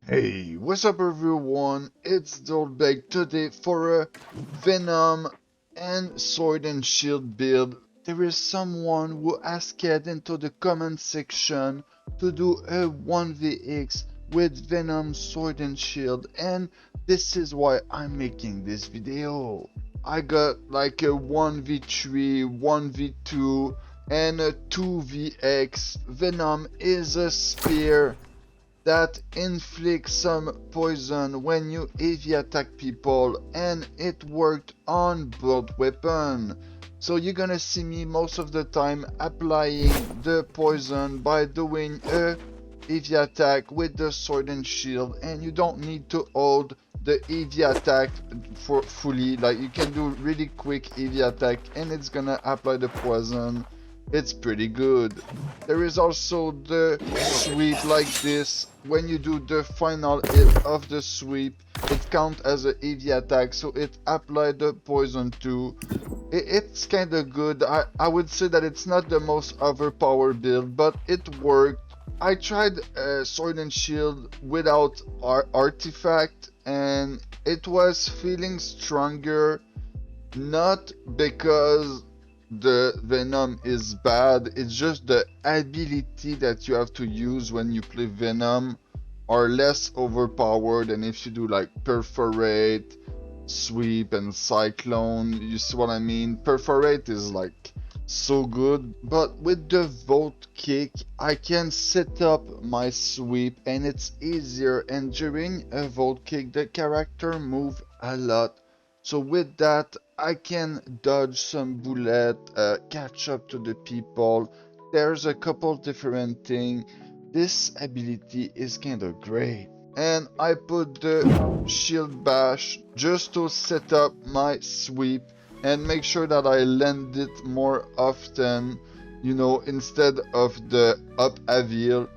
Hey, what's up everyone? It's Dolbeg today for a Venom and Sword and Shield build. There is someone who asked into the comment section to do a 1vx with Venom, Sword and Shield, and this is why I'm making this video. I got like a 1v3, 1v2 and a 2vx. Venom is a spear that inflicts some poison when you heavy attack people, and it worked on both weapon. So you're gonna see me most of the time applying the poison by doing a heavy attack with the sword and shield, and you don't need to hold the heavy attack for fully. Like, you can do really quick heavy attack and it's gonna apply the poison. It's pretty good. There is also the sweep like this. When you do the final hit of the sweep, it counts as a heavy attack, so it applies the poison too. It's kinda good. I would say that it's not the most overpowered build, but it worked. I tried Sword and Shield without artifact, and it was feeling stronger, not because the Venom is bad, it's just the ability that you have to use when you play Venom are less overpowered than if you do like Perforate, Sweep, and Cyclone. You see what I mean? Perforate is like so good, but with the Volt Kick, I can set up my sweep and it's easier, and during a Volt Kick, the character move a lot. So with that, I can dodge some bullet, catch up to the people. There's a couple different things. This ability is kinda great. And I put the shield bash just to set up my sweep and make sure that I land it more often, you know, instead of the up avil.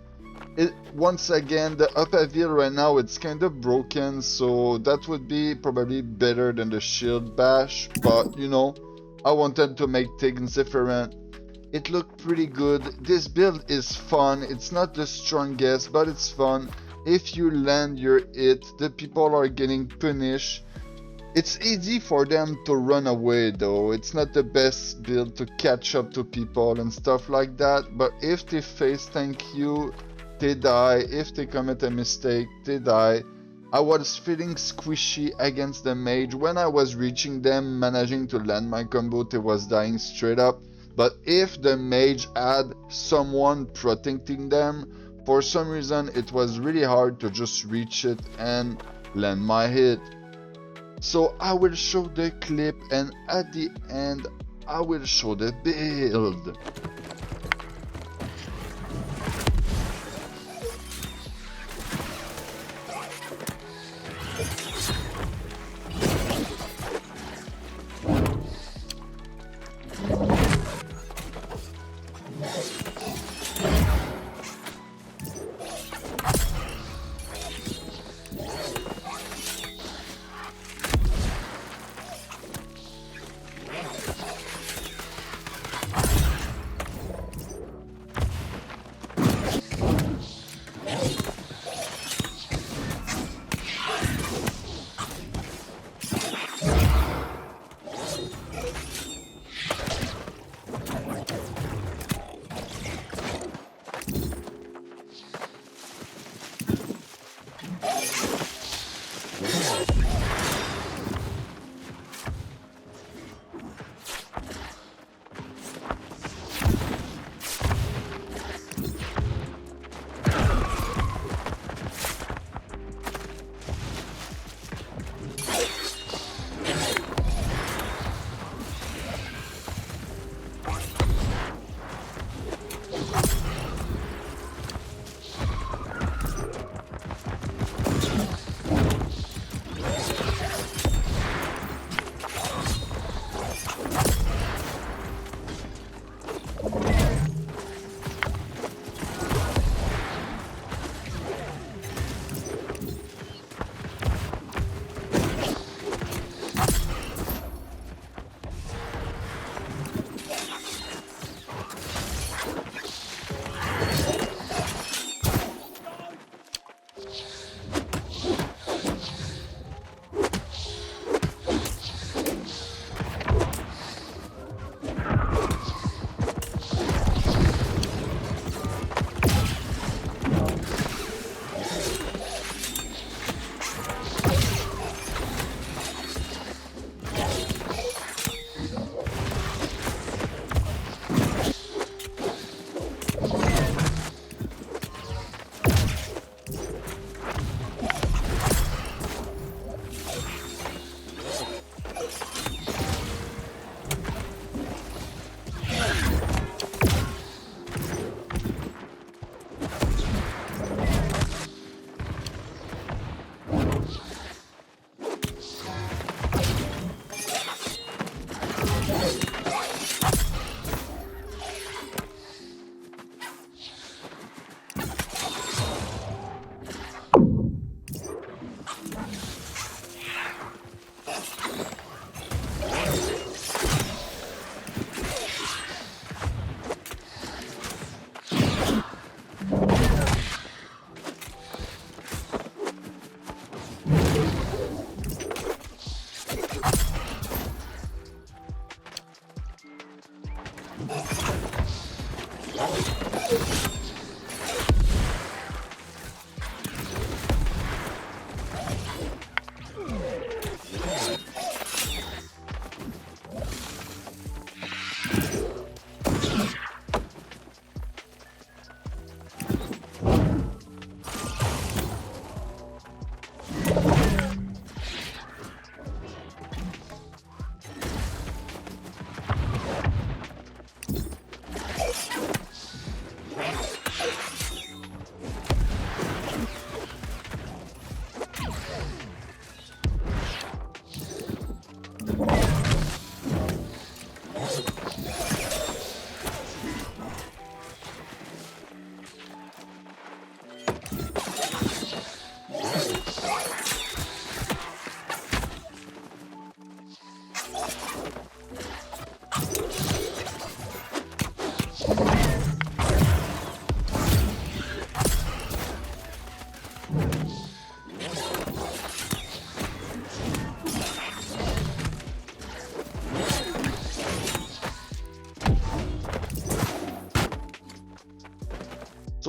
Once again, the up avil right now, it's kind of broken, so that would be probably better than the shield bash, but you know, I wanted to make things different. It looked pretty good. This build is fun. It's not the strongest, but it's fun. If you land your hit, the people are getting punished. It's easy for them to run away though. It's not the best build to catch up to people and stuff like that, but if they face tank you, they die. If they commit a mistake, they die. I was feeling squishy against the mage. When I was reaching them, managing to land my combo, they was dying straight up. But if the mage had someone protecting them, for some reason it was really hard to just reach it and land my hit. So I will show the clip, and at the end I will show the build.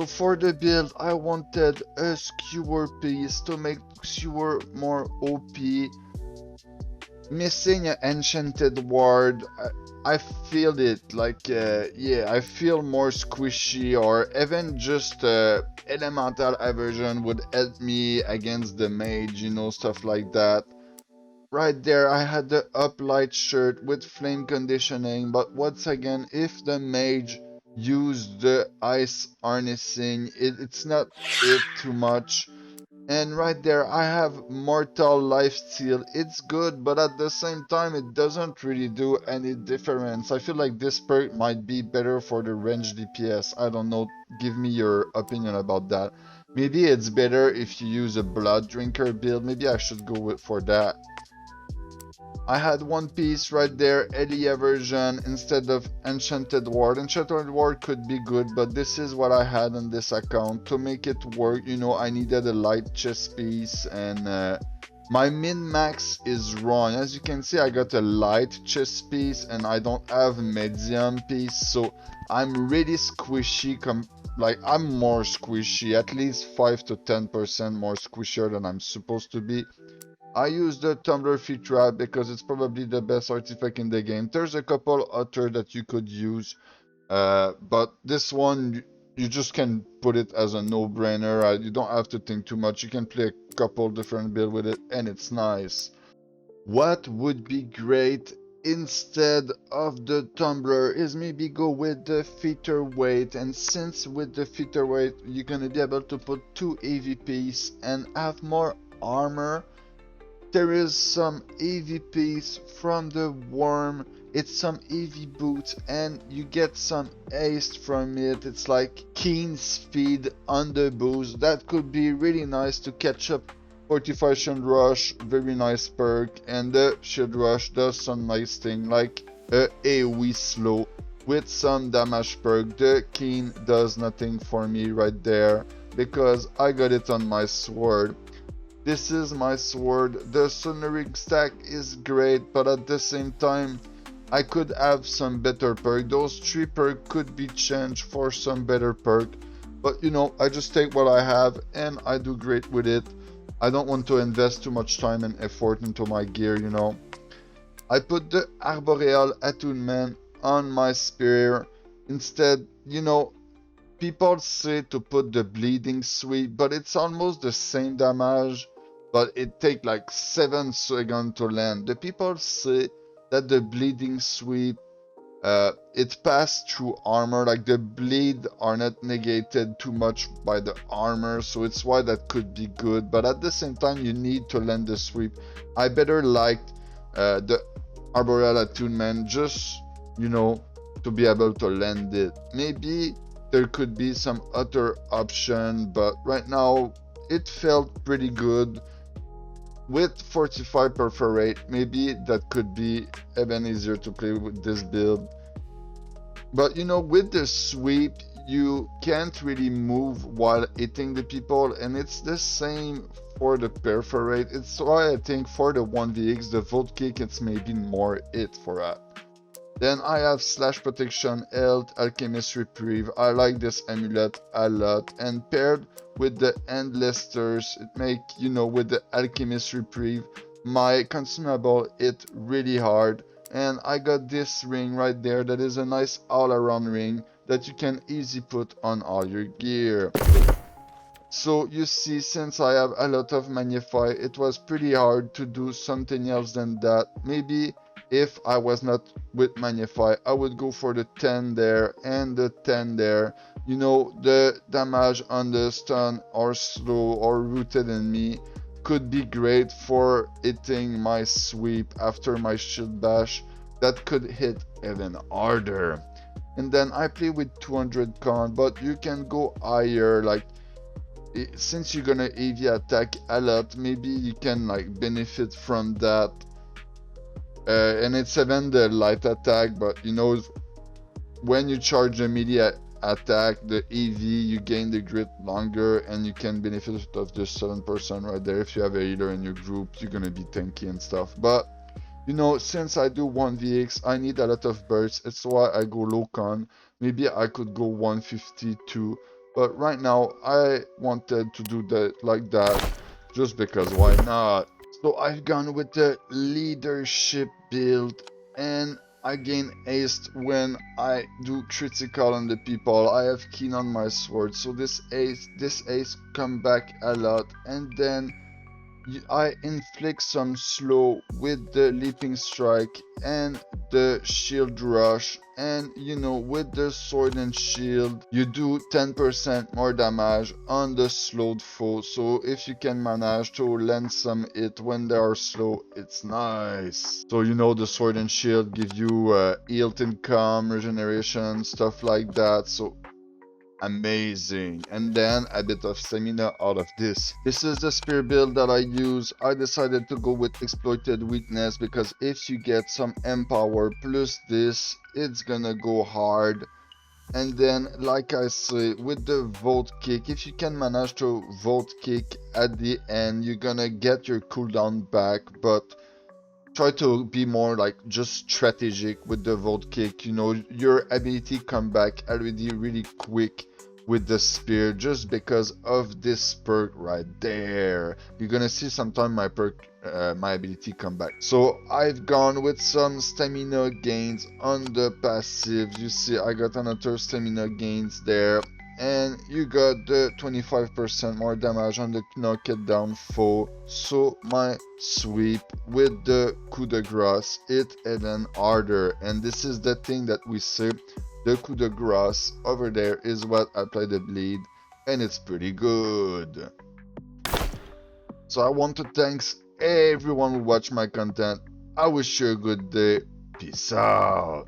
for the build, I wanted a skewer piece to make skewer more OP. Missing an enchanted ward, I feel it, like, yeah, I feel more squishy, or even just elemental aversion would help me against the mage, you know, stuff like that. Right there, I had the uplight shirt with flame conditioning, but once again, if the mage used the ice harnessing, it's not it too much. And right there, I have mortal lifesteal. It's good, but at the same time, it doesn't really do any difference. I feel like this perk might be better for the range DPS. I don't know. Give me your opinion about that. Maybe it's better if you use a blood drinker build. Maybe I should go for that. I had one piece right there, Elia version, instead of Enchanted Ward. Enchanted Ward could be good, but this is what I had on this account. To make it work, you know, I needed a light chest piece, and my min-max is wrong. As you can see, I got a light chest piece, and I don't have medium piece, so I'm really squishy. Like, I'm more squishy, at least 5 to 10% more squishier than I'm supposed to be. I use the Tumbler Feet Trap because it's probably the best artifact in the game. There's a couple other that you could use, but this one, you just can put it as a no-brainer. You don't have to think too much. You can play a couple different builds with it, and it's nice. What would be great instead of the Tumbler is maybe go with the featherweight, and since with the featherweight you're gonna be able to put 2 AVPs and have more armor. There is some AVPs from the worm, it's some AV boots, and you get some haste from it. It's like keen speed on the boost. That could be really nice to catch up. Fortified Shield Rush, very nice perk, and the Shield Rush does some nice thing like a AoE slow with some damage perk. The keen does nothing for me right there because I got it on my sword. This is my sword. The Sunnerig stack is great, but at the same time, I could have some better perk. Those 3 perk could be changed for some better perk. But you know, I just take what I have and I do great with it. I don't want to invest too much time and effort into my gear, you know. I put the Arboreal Attunement on my spear. Instead, you know, people say to put the bleeding sweep, but it's almost the same damage, but it takes like 7 seconds to land. The people say that the bleeding sweep, it passed through armor, like the bleed are not negated too much by the armor, so it's why that could be good, but at the same time you need to land the sweep. I better like the Arboreal Attunement, just, you know, to be able to land it. Maybe there could be some other option, but right now it felt pretty good. With 45 perforate, maybe that could be even easier to play with this build. But you know, with the sweep, you can't really move while hitting the people, and it's the same for the perforate. It's why I think for the 1vx, the Volt Kick, it's maybe more it for that. Then I have Slash Protection, Health, Alchemist Reprieve. I like this amulet a lot, and paired with the Endless Thirst, it make, you know, with the Alchemist Reprieve, my consumable hit really hard. And I got this ring right there that is a nice all-around ring that you can easily put on all your gear. So you see, since I have a lot of Magnify, it was pretty hard to do something else than that. Maybe if I was not with Magnify, I would go for the 10 there and the 10 there. You know, the damage on the stun or slow or rooted enemy could be great for hitting my sweep after my shield bash. That could hit even harder. And then I play with 200 con, but you can go higher, like, since you're gonna AV attack a lot, maybe you can like benefit from that. And it's even the light attack, but you know, when you charge a melee attack, the EV, you gain the grit longer, and you can benefit of the 7% right there. If you have a healer in your group, you're gonna be tanky and stuff. But you know, since I do 1vx, I need a lot of bursts. It's why I go low con. Maybe I could go 152, But right now, I wanted to do that like that, just because why not? So I've gone with the leadership build, and I gain haste when I do critical on the people. I have keen on my sword, so this ace come back a lot, and then I inflict some slow with the leaping strike and the shield rush, and you know, with the sword and shield you do 10% more damage on the slowed foe. So if you can manage to land some hit when they are slow, it's nice. So you know, the sword and shield give you health income, regeneration, stuff like that. So amazing. And then a bit of stamina out of this. This is the spear build that I use. I decided to go with exploited weakness because if you get some empower plus this, it's gonna go hard. And then, like I say, with the vote kick, if you can manage to vote kick at the end, you're gonna get your cooldown back, but try to be more like just strategic with the volt kick. You know, your ability come back already really quick with the spear, just because of this perk right there. You're gonna see sometime my my ability come back. So I've gone with some stamina gains on the passives. You see, I got another stamina gains there, and you got the 25% more damage on the knocked down foe. So my sweep with the coup de grace hit even harder, and this is the thing that we say, the coup de grace over there is what apply the bleed, and it's pretty good. So I want to thank everyone who watched my content. I wish you a good day. Peace out.